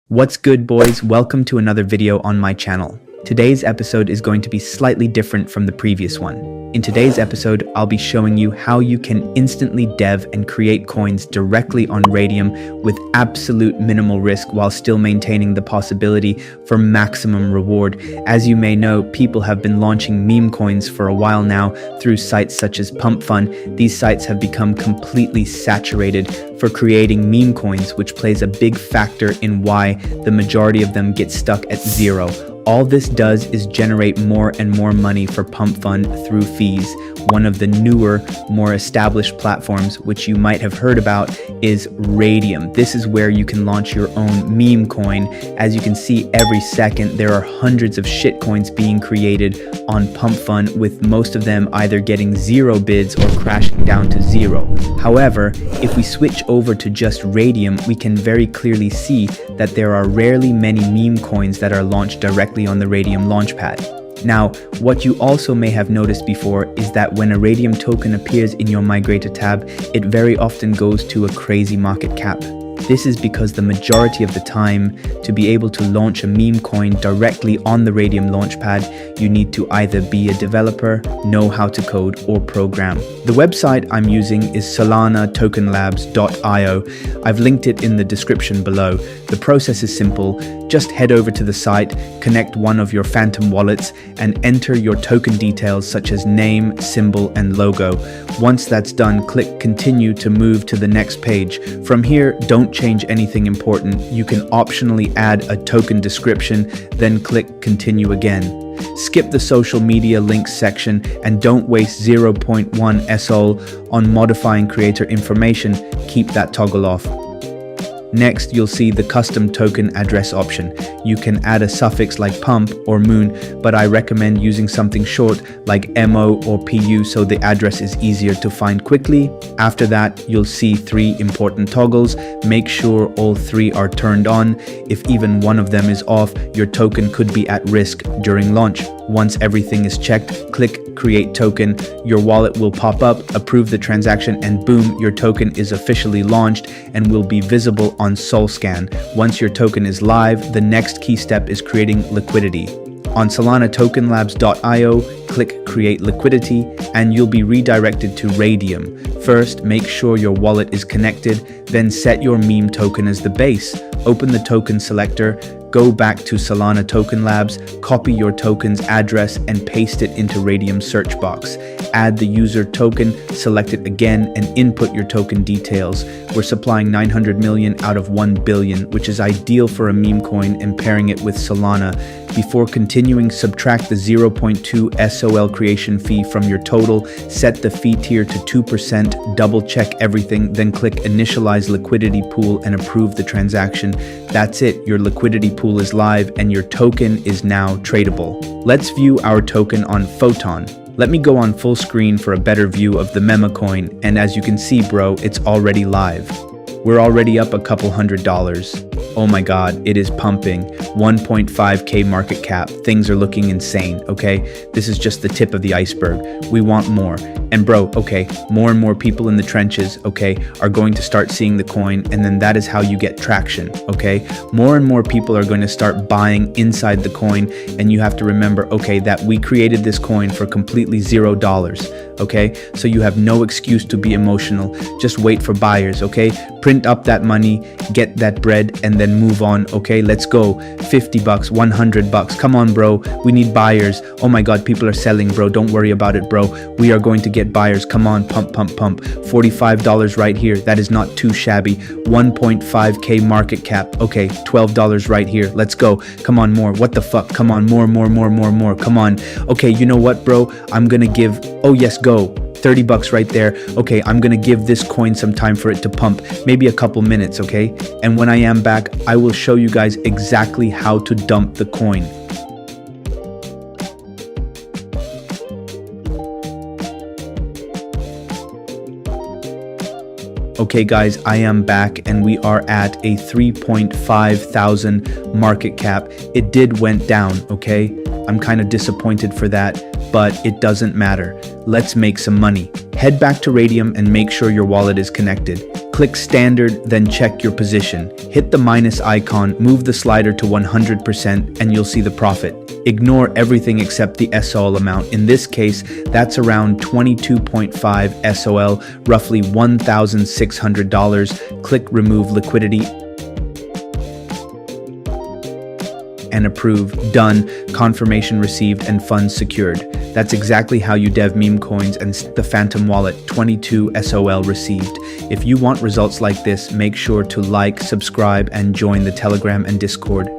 What's good, boys? Welcome to another video on my channel. Today's episode is going to be slightly different from the previous one. In today's episode, I'll be showing you how you can instantly dev and create coins directly on Raydium with absolute minimal risk while still maintaining the possibility for maximum reward. As you may know, people have been launching meme coins for a while now through sites such as Pump.fun. These sites have become completely saturated for creating meme coins, which plays a big factor in why the majority of them get stuck at zero. All this does is generate more and more money for Pump.fun through fees. One of the newer, more established platforms, which you might have heard about, is Raydium. This is where you can launch your own meme coin. As you can see, every second there are hundreds of shit coins being created on Pump.fun, with most of them either getting zero bids or crashing down to zero. However, if we switch over to just Raydium, we can very clearly see that there are rarely many meme coins that are launched directly on the Raydium launchpad. Now, what you also may have noticed before is that when a Raydium token appears in your migrator tab, it very often goes to a crazy market cap. This is because the majority of the time, to be able to launch a meme coin directly on the Raydium launchpad, you need to either be a developer, know how to code, or program. The website I'm using is solana-tokenlabs.io. I've linked it in the description below. The process is simple. Just head over to the site, connect one of your phantom wallets, and enter your token details such as name, symbol, and logo. Once that's done, click continue to move to the next page. From here, don't change anything important. You can optionally add a token description, then click continue again. Skip the social media links section and don't waste 0.1 SOL on modifying creator information. Keep that toggle off. Next, you'll see the custom token address option. You can add a suffix like pump or moon, but I recommend using something short like MO or PU so the address is easier to find quickly. After that, you'll see three important toggles. Make sure all three are turned on. If even one of them is off, your token could be at risk during launch. Once everything is checked, click create token. Your wallet will pop up, approve the transaction, and boom, your token is officially launched and will be visible on SolScan. Once your token is live, the next key step is creating liquidity. On solana-tokenlabs.io, click create liquidity and you'll be redirected to Raydium. First, make sure your wallet is connected, then set your meme token as the base. Open the token selector, go back to Solana Token Labs, copy your token's address and paste it into Raydium's search box. Add the user token, select it again, and input your token details. We're supplying 900 million out of 1 billion, which is ideal for a meme coin, and pairing it with Solana. Before continuing, subtract the 0.2 SOL creation fee from your total, set the fee tier to 2%, double check everything, then click initialize liquidity pool and approve the transaction. That's it, your liquidity pool is live and your token is now tradable. Let's view our token on Photon. Let me go on full screen for a better view of the Memecoin, and as you can see, bro, it's already live. We're already up a couple $100. Oh my god, it is pumping. 1.5k market cap. Things are looking insane, okay? This is just the tip of the iceberg. We want more. And bro, okay, more and more people in the trenches, okay, are going to start seeing the coin, and then that is how you get traction, okay? More and more people are going to start buying inside the coin, and you have to remember, okay, that we created this coin for completely $0. Okay, so you have no excuse to be emotional. Just wait for buyers, okay? Print up that money, get that bread, and then move on, okay? Let's go. 50 bucks, 100 bucks. Come on, bro. We need buyers. Oh my god, people are selling, bro. Don't worry about it, bro. We are going to get buyers. Come on, pump, pump, pump. $45 right here. That is not too shabby. 1.5k market cap. Okay, $12 right here. Let's go. Come on, more. What the fuck? Come on, more. Come on. Okay, you know what, bro? I'm gonna give, oh yes, go. 30 bucks right there. Okay, I'm gonna give this coin some time for it to pump, maybe a couple minutes, okay? And when I am back, I will show you guys exactly how to dump the coin. Okay guys, I am back and we are at a 3.5 thousand market cap. It did went down, okay? I'm kind of disappointed for that, but it doesn't matter. Let's make some money. Head back to Raydium and make sure your wallet is connected. Click standard, then check your position. Hit the minus icon, move the slider to 100%, and you'll see the profit. Ignore everything except the SOL amount. In this case, that's around 22.5 SOL, roughly $1,600. Click remove liquidity and approve. Done. Confirmation received and funds secured. That's exactly how you dev meme coins and the Phantom wallet. 22 SOL received. If you want results like this, make sure to like, subscribe, and join the Telegram and Discord.